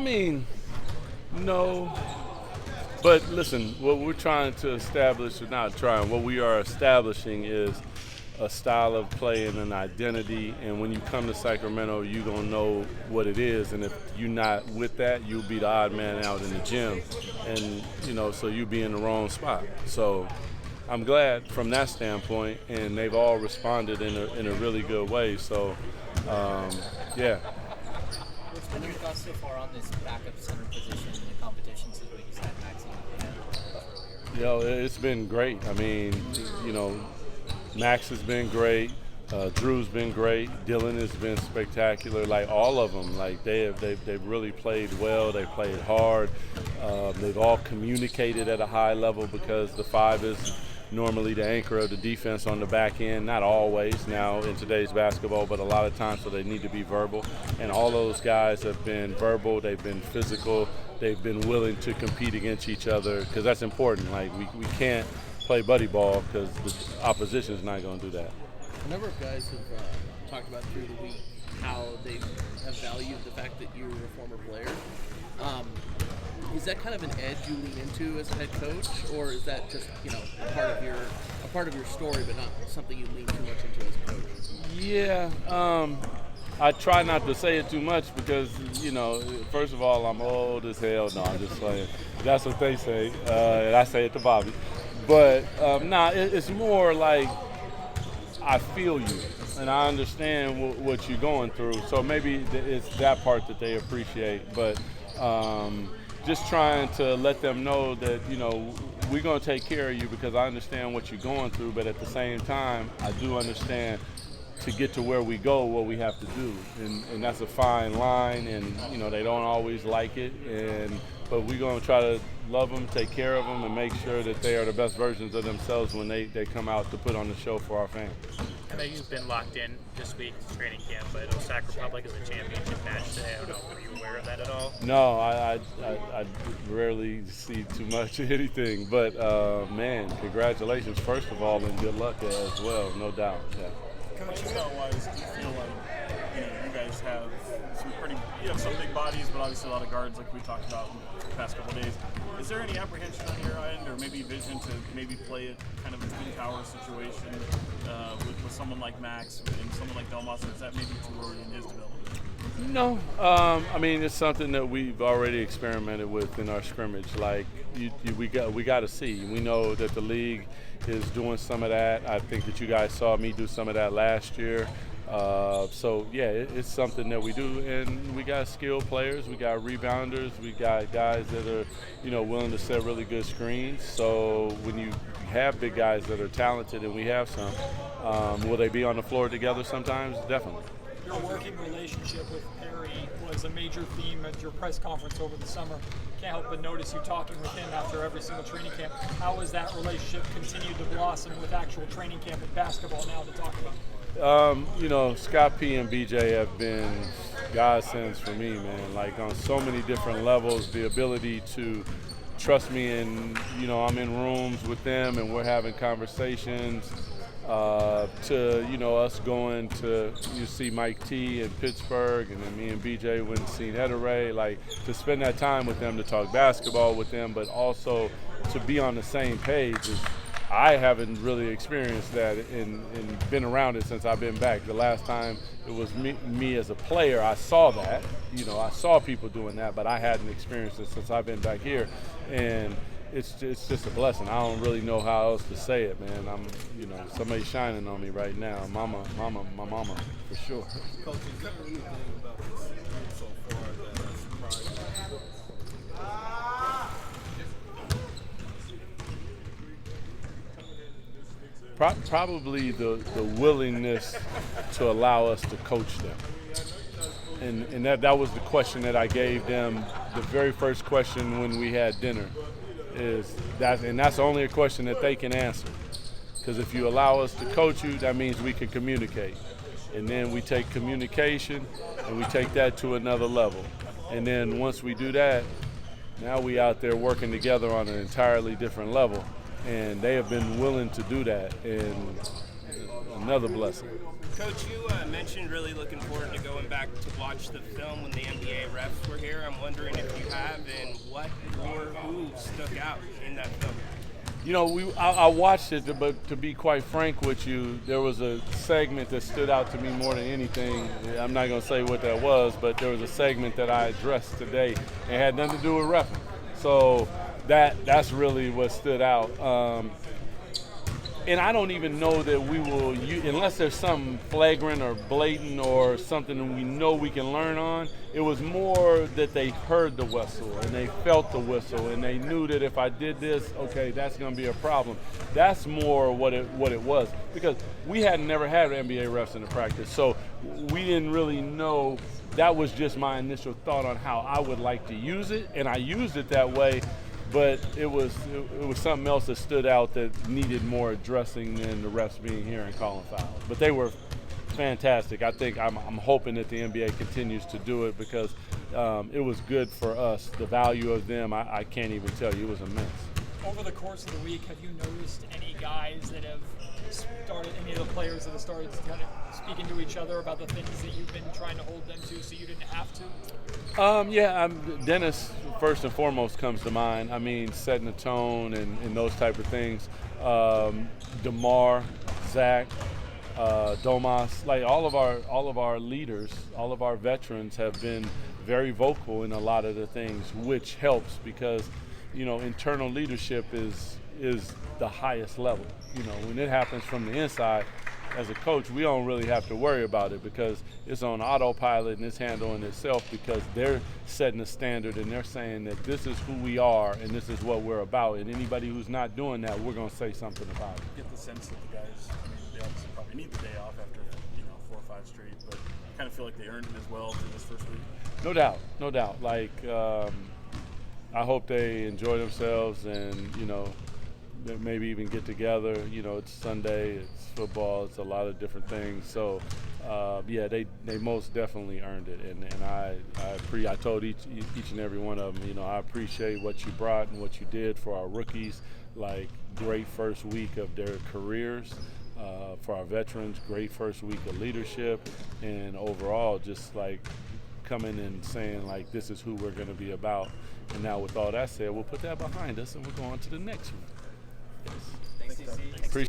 mean, no. But listen, what we're trying to establish, or not trying, what we are establishing is a style of play and an identity. And when you come to Sacramento, you're going to know what it is. And if you're not with that, you'll be the odd man out in the gym. And, so you'll be in the wrong spot. So I'm glad from that standpoint, and they've all responded in a really good way. So, yeah. What's been your thoughts so far on this backup center position in the competition since we just had Max on earlier? It's been great. I mean, Max has been great. Drew's been great. Dylan has been spectacular. Like all of them, like they've really played well. They played hard. They've all communicated at a high level because the five is normally the anchor of the defense on the back end. Not always now in today's basketball, but a lot of times, so they need to be verbal. And all those guys have been verbal. They've been physical. They've been willing to compete against each other because that's important. Like we can't play buddy ball because the opposition is not going to do that. A number of guys have talked about through the week how they have valued the fact that you were a former player. Is that kind of an edge you lean into as a head coach, or is that just a part of your story, but not something you lean too much into as a coach? Yeah, I try not to say it too much because first of all, I'm old as hell. No, I'm just saying. That's what they say, and I say it to Bobby. But it's more like I feel you, and I understand what you're going through. So maybe it's that part that they appreciate, but. Just trying to let them know that, we're going to take care of you because I understand what you're going through, but at the same time, I do understand to get to where we go, what we have to do. And that's a fine line, and, they don't always like it. But we're going to try to love them, take care of them, and make sure that they are the best versions of themselves when they come out to put on the show for our fans. I know you've been locked in this week to training camp, but Sac Republic is a championship match today. I don't know, are you aware of that at all? No, I rarely see too much of anything. But, man, congratulations, first of all, and good luck as well, no doubt. Yeah. Coach-wise, do you feel like you guys have some big bodies, but obviously a lot of guards like we talked about in the past couple of days. Is there any apprehension on your end, or maybe vision to maybe play it kind of a twin tower situation with someone like Max and someone like Delmas, or is that maybe too early in his development? No, it's something that we've already experimented with in our scrimmage. Like we got to see. We know that the league is doing some of that. I think that you guys saw me do some of that last year. It's something that we do, and we got skilled players, we got rebounders, we got guys that are, willing to set really good screens. So when you have big guys that are talented, and we have some, will they be on the floor together sometimes? Definitely. Your working relationship with Perry was a major theme at your press conference over the summer. Can't help but notice you talking with him after every single training camp. How has that relationship continued to blossom with actual training camp and basketball now to talk about? Scott P and BJ have been godsends for me, man. Like on so many different levels, the ability to trust me, and I'm in rooms with them and we're having conversations. To us going to see Mike T in Pittsburgh, and then me and BJ went and seen Ederay. Like to spend that time with them, to talk basketball with them, but also to be on the same page. I haven't really experienced that and been around it since I've been back. The last time it was me as a player, I saw that. I saw people doing that, but I hadn't experienced it since I've been back here. And it's just a blessing. I don't really know how else to say it, man. I'm, somebody's shining on me right now. My mama, for sure. Coach, is there anything about this group so far that has surprised you? Probably the willingness to allow us to coach them. And that was the question that I gave them, the very first question when we had dinner. That's only a question that they can answer. Because if you allow us to coach you, that means we can communicate. And then we take communication and we take that to another level. And then once we do that, now we out there working together on an entirely different level. And they have been willing to do that. And another blessing. Coach, you mentioned really looking forward to going back to watch the film when the NBA refs were here. I'm wondering if you have, and what or who stuck out in that film. You know, I watched it, but to be quite frank with you, there was a segment that stood out to me more than anything. I'm not going to say what that was, but there was a segment that I addressed today. It had nothing to do with reffing. So that's really what stood out. And I don't even know that we will, unless there's something flagrant or blatant or something that we know we can learn on. It was more that they heard the whistle and they felt the whistle and they knew that if I did this, okay, that's going to be a problem. That's more what it was, because we had never had NBA refs in the practice, so we didn't really know. That was just my initial thought on how I would like to use it, and I used it that way. But it was something else that stood out that needed more addressing than the refs being here and calling fouls. But they were fantastic. I think I'm hoping that the NBA continues to do it, because it was good for us. The value of them, I can't even tell you, it was immense. Over the course of the week, have you noticed any guys that have started, any of the players that have started kind of speaking to each other about the things that you've been trying to hold them to so you didn't have to? Dennis, first and foremost, comes to mind. I mean, setting the tone and those type of things. DeMar, Zach, Domas, like all of our leaders, all of our veterans have been very vocal in a lot of the things, which helps, because internal leadership is the highest level. When it happens from the inside, as a coach, we don't really have to worry about it, because it's on autopilot and it's handling itself, because they're setting a standard and they're saying that this is who we are and this is what we're about, and anybody who's not doing that, we're going to say something about it. Get the sense that the guys, they obviously probably need the day off after 4 or 5 straight, but I kind of feel like they earned it as well for this first week. No doubt. Like, I hope they enjoy themselves and maybe even get together. It's Sunday, it's football, it's a lot of different things. So, they most definitely earned it, and I told each and every one of them, I appreciate what you brought and what you did for our rookies. Like, great first week of their careers. For our veterans, great first week of leadership, and overall, just like coming and saying like, this is who we're going to be about. And now with all that said, we'll put that behind us and we'll go on to the next one. Yes. Thanks, DC.